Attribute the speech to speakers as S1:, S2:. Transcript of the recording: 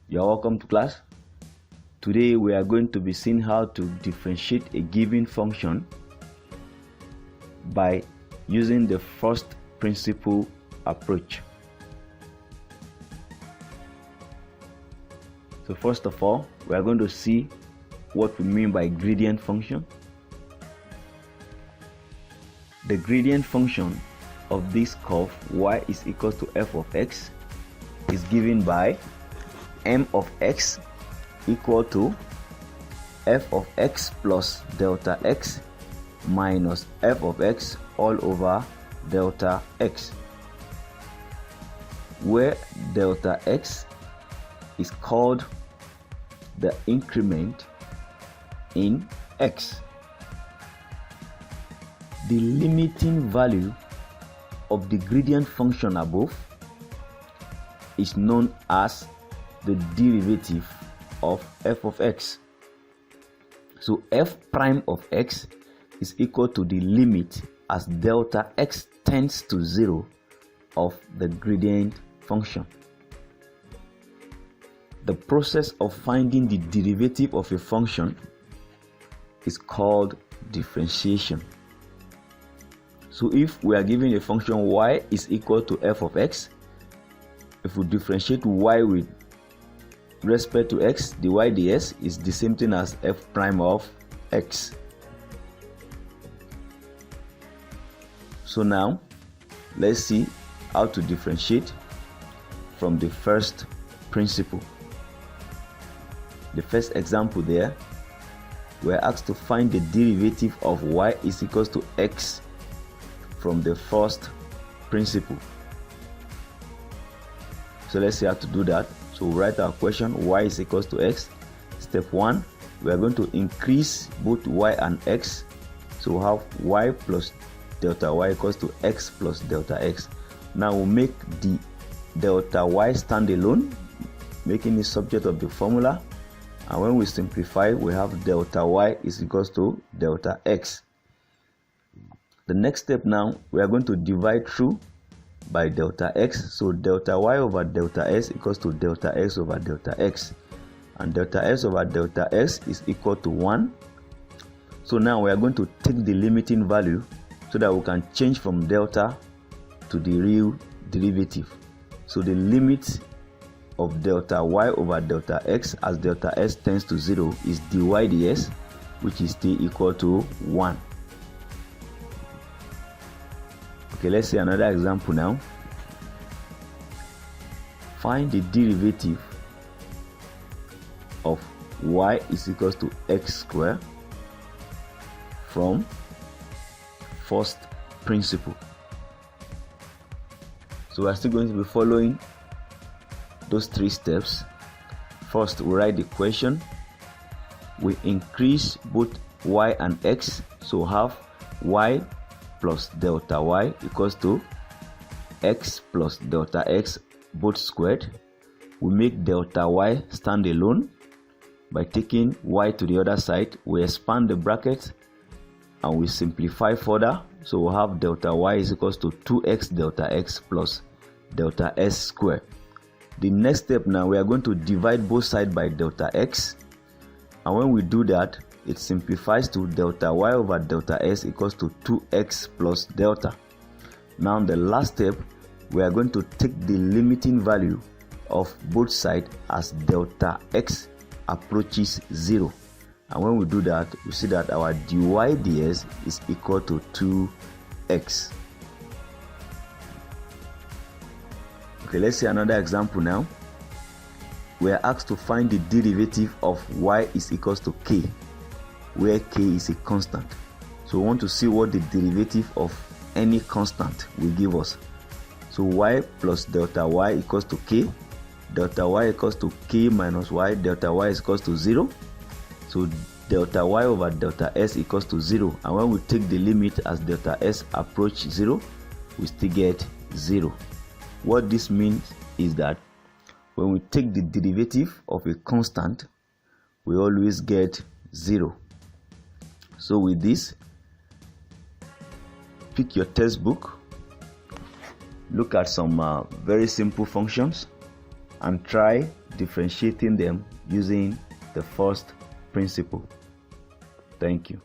S1: You're welcome to class. Today we are going to be seeing how to differentiate a given function by using the first principle approach. So first of all, we are going to see what we mean by gradient function. The gradient function of this curve y is equal to f of x is given by m of x equal to f of x plus delta x minus f of x all over delta x, where delta x is called the increment in x. The limiting value of the gradient function above is known as the derivative of f of x. So f prime of x is equal to the limit as delta x tends to 0 of the gradient function. The process of finding the derivative of a function is called differentiation. So if we are given a function y is equal to f of x, if we differentiate y with respect to x, dy ds is the same thing as f prime of x. So now let's see how to differentiate from the first principle. The first example there, we're asked to find the derivative of y is equal to x from the first principle. So let's see how to do that. So write our question, y is equal to x. Step 1, we are going to increase both y and x. So we have y plus delta y equals to x plus delta x. Now we'll make the delta y stand alone, making it subject of the formula. And when we simplify, we have delta y is equals to delta x. The next step now, we are going to divide through by delta x. So delta y over delta x equals to delta x over delta x. And delta x over delta x is equal to 1. So now we are going to take the limiting value so that we can change from delta to the real derivative. So the limit of delta y over delta x as delta x tends to 0 is dy ds, which is still equal to 1. Okay, let's see another example now. Find the derivative of y is equal to x squared from first principle. So we are still going to be following those 3 steps. First, we write the question. We increase both y and x, so have y plus delta y equals to x plus delta x both squared. We make delta y stand alone by taking y to the other side. We expand the bracket and we simplify further. So we have delta y is equals to 2x delta x plus delta s squared. The next step now, we are going to divide both sides by delta x. And when we do that, it simplifies to delta y over delta s equals to 2x plus delta. Now the last step, we are going to take the limiting value of both sides as delta x approaches 0. And when we do that, we see that our dy ds is equal to 2x. Okay, let's see another example now. We are asked to find the derivative of y is equal to k, where k is a constant. So we want to see what the derivative of any constant will give us. So y plus delta y equals to k, delta y equals to k minus y, delta y is equals to 0. So delta y over delta s equals to 0. And when we take the limit as delta s approach 0, we still get 0. What this means is that when we take the derivative of a constant, we always get 0. So with this, pick your textbook, look at some very simple functions and try differentiating them using the first principle. Thank you.